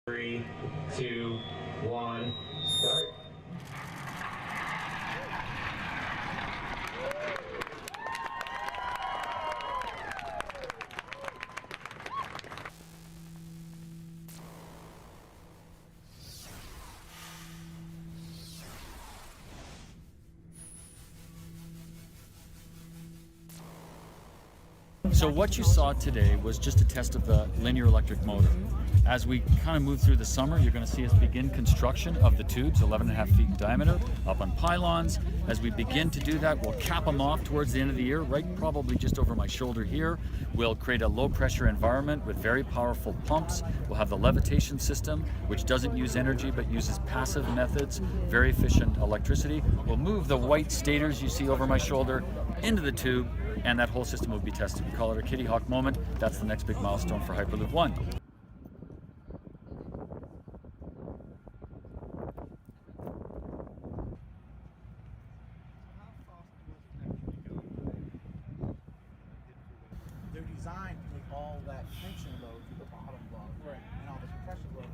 Three, two, one, start. So what you saw today was just a test of the linear electric motor. As we kind of move through the summer, you're going to see us begin construction of the tubes, 11.5 feet in diameter, up on pylons. As we begin to do that, we'll cap them off towards the end of the year, right probably just over my shoulder here. We'll create a low pressure environment with very powerful pumps. We'll have the levitation system, which doesn't use energy but uses passive methods, very efficient electricity. We'll move the white stators you see over my shoulder into the tube, and that whole system will be tested. We call it our Kitty Hawk moment. That's the next big milestone for Hyperloop One. They're designed to take all that tension load to the bottom block, right, and all the compression load.